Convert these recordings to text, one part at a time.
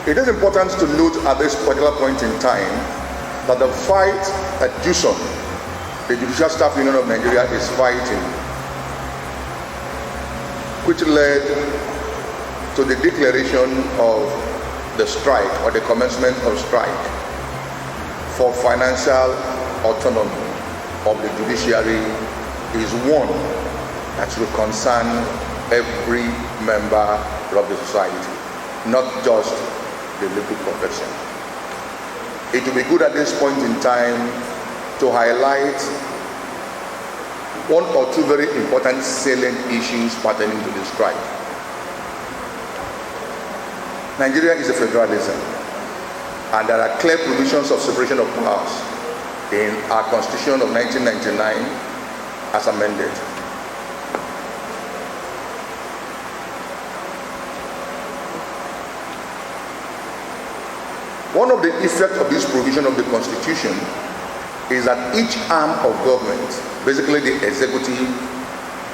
It is important to note at this particular point in time that the fight that Jusun, the Judicial Staff Union of Nigeria, is fighting, which led to the declaration of the strike or the commencement of strike for financial autonomy of the judiciary, is one that will concern every member of the society, not just the legal profession. It will be good at this point in time to highlight one or two very important salient issues pertaining to the strike. Nigeria is a federalism, and there are clear provisions of separation of powers in our Constitution of 1999 as amended. One of the effects of this provision of the Constitution is that each arm of government, basically the executive,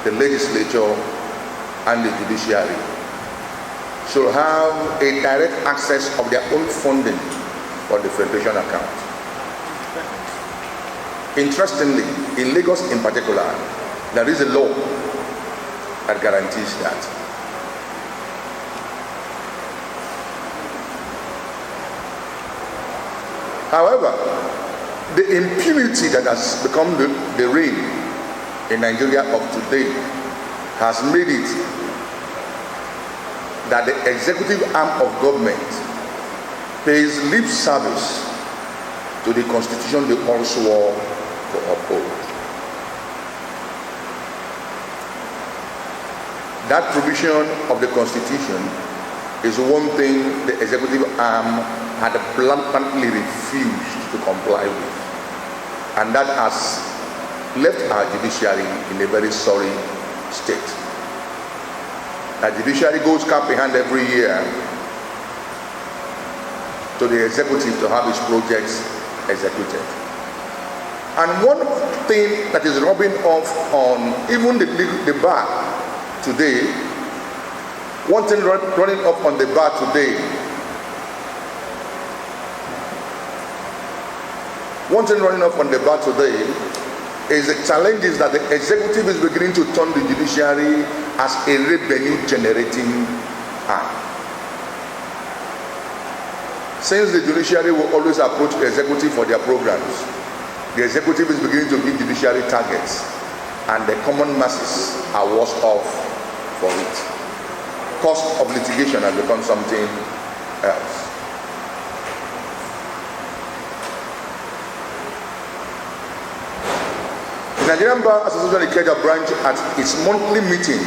the legislature, and the judiciary, should have a direct access of their own funding for the federation account. Interestingly, in Lagos in particular, there is a law that guarantees that. However, the impunity that has become the reign in Nigeria of today has made it that the executive arm of government pays lip service to the Constitution they all swore to uphold. That provision of the Constitution is one thing the executive arm had bluntly refused to comply with, and that has left our judiciary in a very sorry state. The judiciary goes cap in hand every year to the executive to have its projects executed. And one thing that is rubbing off on even the bar today, one thing running up on the bar today, is the challenges that the executive is beginning to turn the judiciary as a revenue generating arm. Since the judiciary will always approach the executive for their programs, the executive is beginning to give judiciary targets, and the common masses are worse off for it. Cost of litigation has become something else. The Nigerian Bar Association Ikeja branch, at its monthly meeting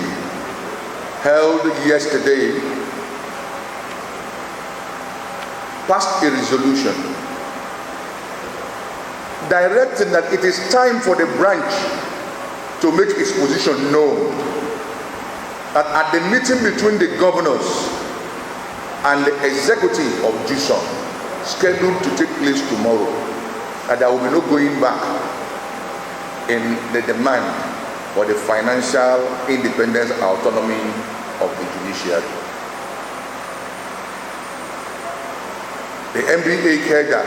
held yesterday, passed a resolution directing that it is time for the branch to make its position known, that at the meeting between the governors and the executive of Jusun, scheduled to take place tomorrow, that there will be no going back in the demand for the financial independence and autonomy of the judiciary. The MBA Ikeja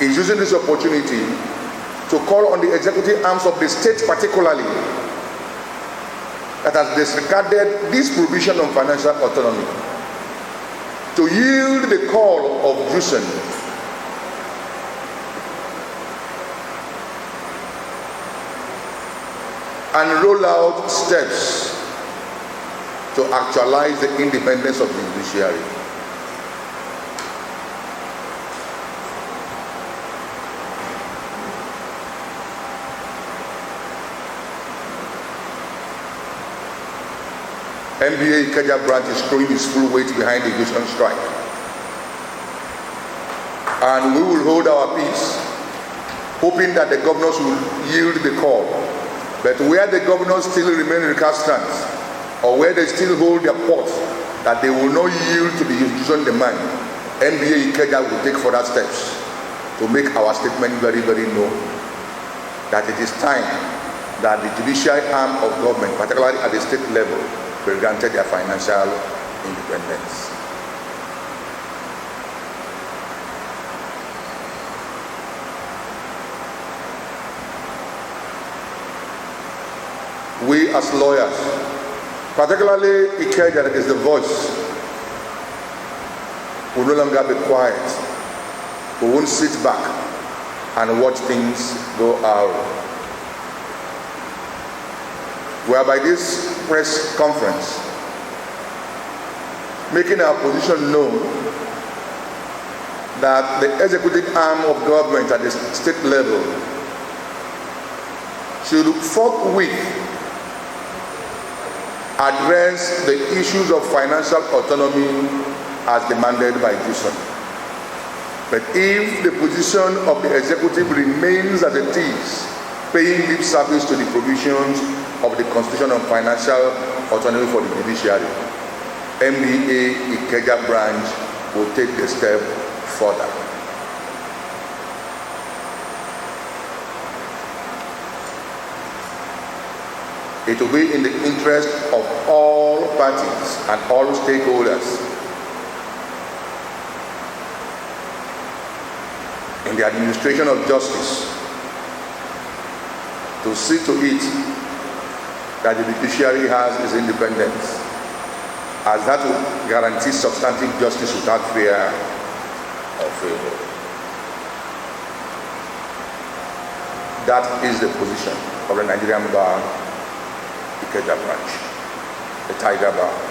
is using this opportunity to call on the executive arms of the state particularly that has disregarded this provision on financial autonomy to yield the call of Jusun and roll out steps to actualize the independence of the judiciary. MBA Ikeja branch is throwing its full weight behind the Jusun strike, and we will hold our peace, hoping that the governors will yield the call. But where the governors still remain recalcitrant, or where they still hold their port that they will not yield to the Jusun demand, MBA Ikeja will take further steps to make our statement very, very known that it is time that the judicial arm of government, particularly at the state level, be granted their financial independence. we as lawyers, particularly Ikeja, that is the voice, will no longer be quiet. We won't sit back and watch things go our way. We are by this press conference making our position known that the executive arm of government at the state level should forthwith address the issues of financial autonomy as demanded by Jusun. But if the position of the executive remains as it is, paying lip service to the provisions of the Constitution on financial autonomy for the judiciary, MBA Ikeja branch will take the step further. It will be in the interest of all parties and all stakeholders in the administration of justice to see to it that the judiciary has its independence, as that will guarantee substantive justice without fear or favor. That is the position of the Nigerian Bar Ikeja branch, the Ikeja Bar.